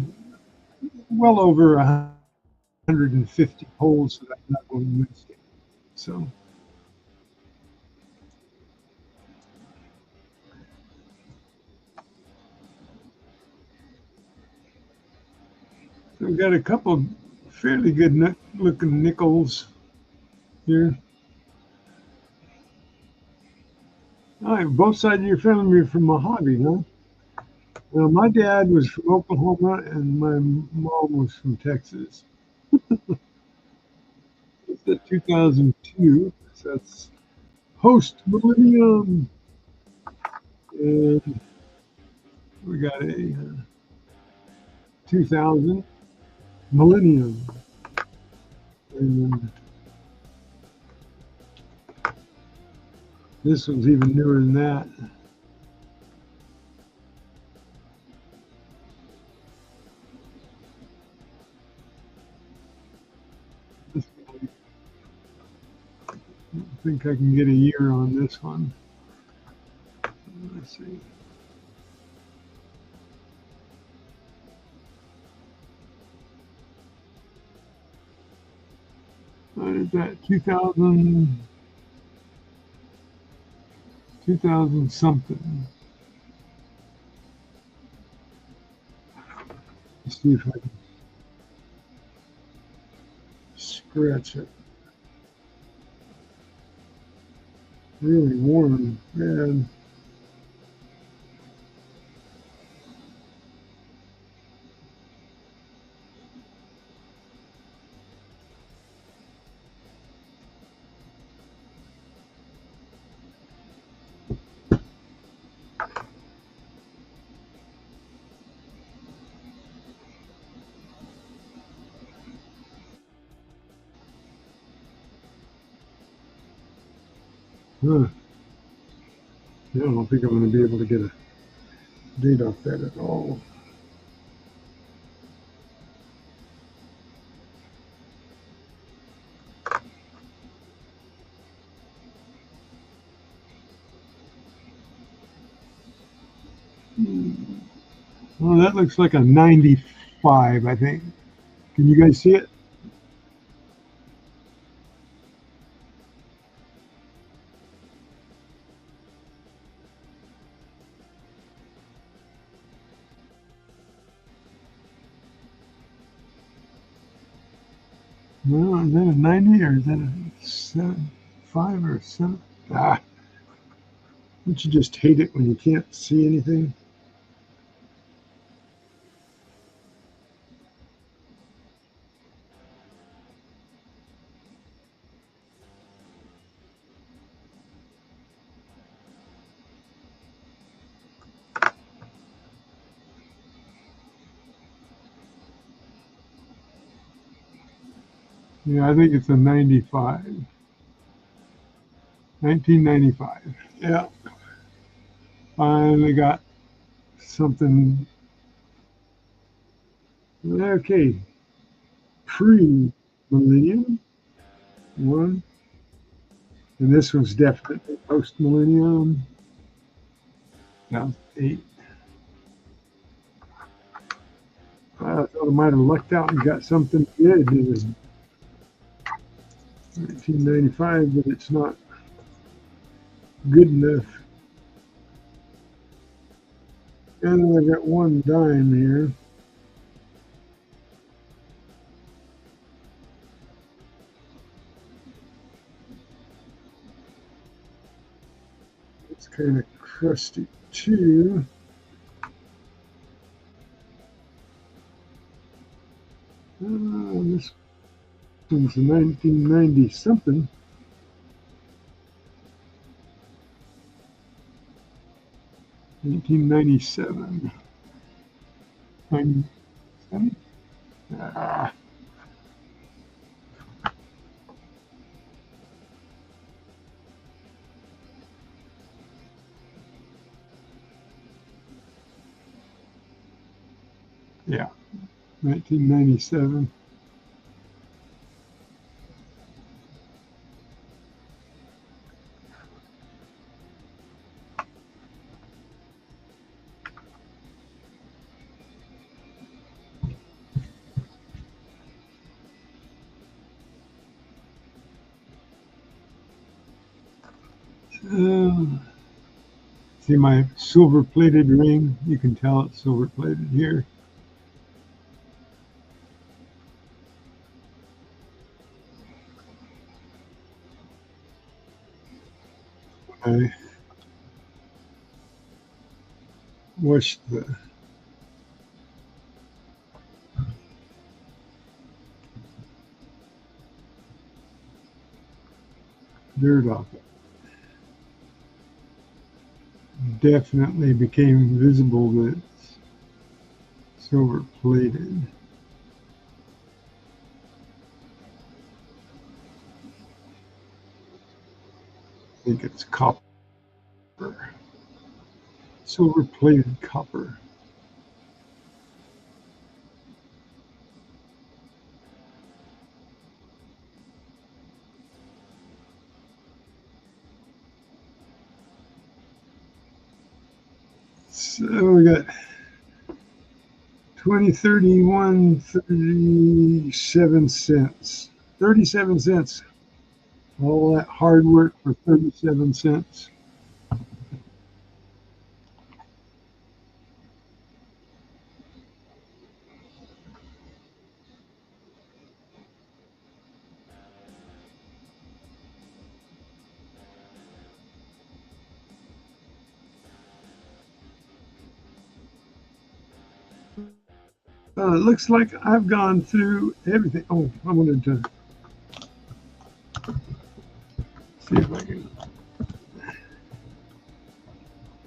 well over 150 holes that I dug on Wednesday. So we've got a couple fairly good looking nickels here. All right, both sides of your family are from Mojave, huh? Well, my dad was from Oklahoma and my mom was from Texas. It's a 2002, so that's post millennium. And we got a 2000 millennium. And this one's even newer than that. This one, I think I can get a year on this one. Let's see. What is that? 2000 something. Let's see if I can scratch it. Really warm, man. Huh. I don't think I'm going to be able to get a date off that at all. Well, that looks like a 95, I think. Can you guys see it? Well, is that a 90 or is that a 75 or a 7? Ah, don't you just hate it when you can't see anything? Yeah, I think it's a 95. 1995. Yeah, finally got something. Okay, pre-millennium one, and this one's definitely post-millennium. 2008. I thought I might have lucked out and got something good. It was 1995, but it's not good enough. And then I got one dime here. It's kind of crusty too. This one's 1990 something. 1997. 97? Ah, yeah, 1997. See my silver plated ring? You can tell it's silver plated here. I washed the dirt off it. Definitely became visible that it's silver plated. I think it's copper. Silver plated copper. So we got 20, 31, 37 cents. 37 cents. All that hard work for 37 cents. It looks like I've gone through everything. Oh, I wanted to see if I can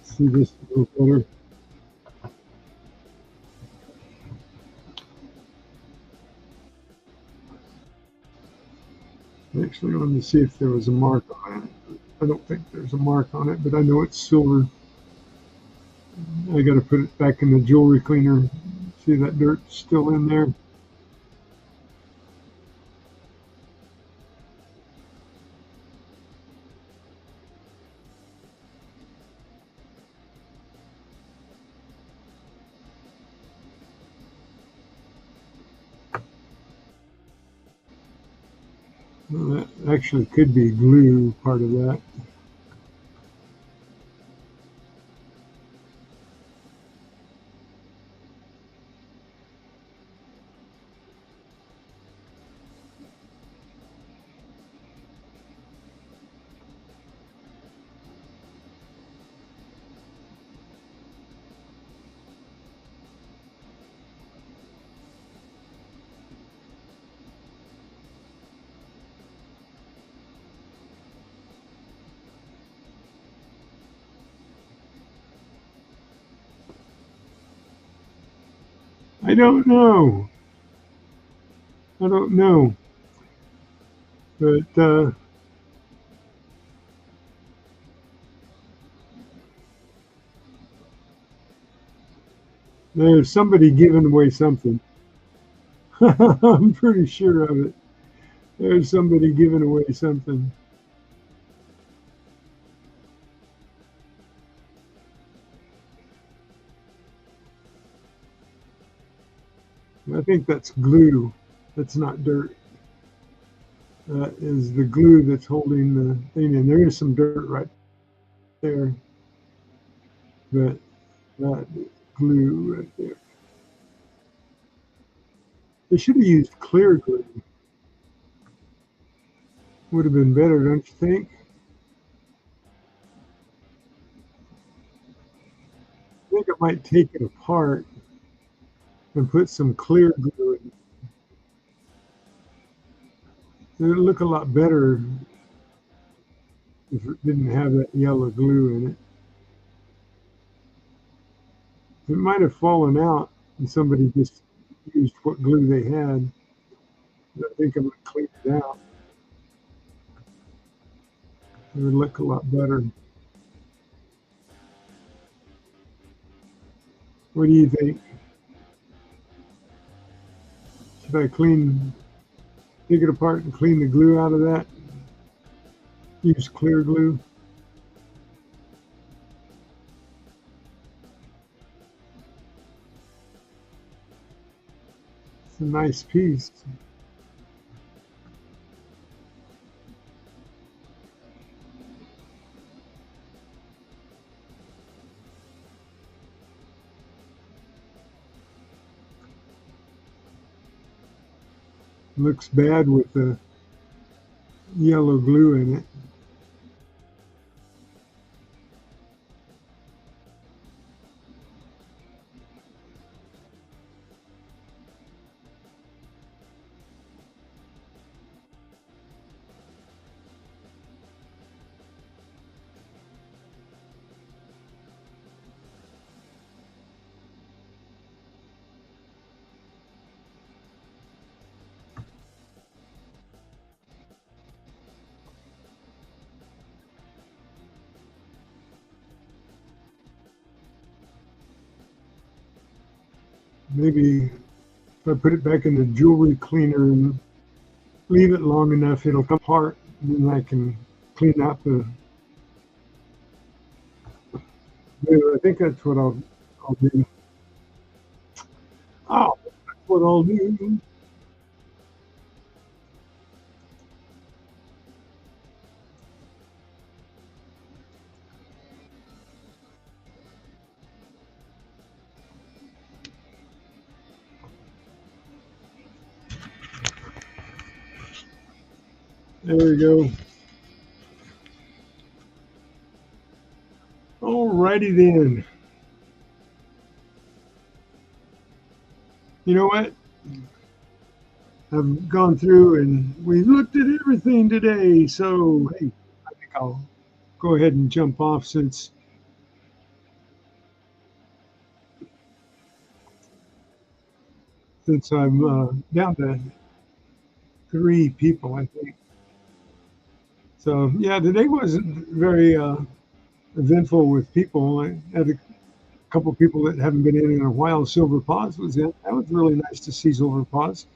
see this a little better. Actually, I wanted to see if there was a mark on it. I don't think there's a mark on it, but I know it's silver. I got to put it back in the jewelry cleaner. See that dirt still in there? Well, that actually could be glue, part of that. I don't know. I don't know. But there's somebody giving away something. I'm pretty sure of it. There's somebody giving away something. I think that's glue. That's not dirt. That is the glue that's holding the thing in. There is some dirt right there, but not glue right there. They should have used clear glue. Would have been better, don't you think? I think I might take it apart and put some clear glue in. It would look a lot better if it didn't have that yellow glue in it. It might have fallen out and somebody just used what glue they had. But I think I'm going to clean it out. It would look a lot better. What do you think? Should I take it apart and clean the glue out of that? Use clear glue. It's a nice piece. Looks bad with the yellow glue in it. Maybe if I put it back in the jewelry cleaner and leave it long enough, it'll come apart, and then I can clean out the. I think that's what I'll do. Oh, that's what I'll do. There we go. Alrighty then. You know what? I've gone through and we looked at everything today. So hey, I think I'll go ahead and jump off since I'm down to 3 people, I think. So yeah, today wasn't very eventful with people. I had a couple people that haven't been in a while. Silver Paws was in. That was really nice to see Silver Paws.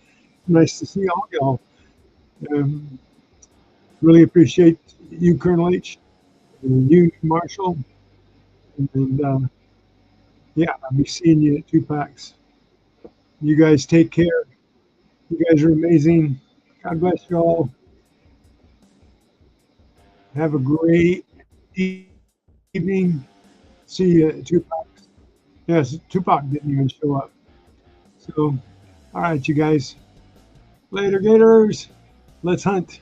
Nice to see all y'all. Um, really appreciate you, Colonel H, and you, Marshall, and yeah, I'll be seeing you at 2 packs. You guys take care. You guys are amazing. God bless you all. Have a great evening. See you at 2 packs. Yes, Tupac didn't even show up. So, all right, you guys. Later, Gators. Let's hunt.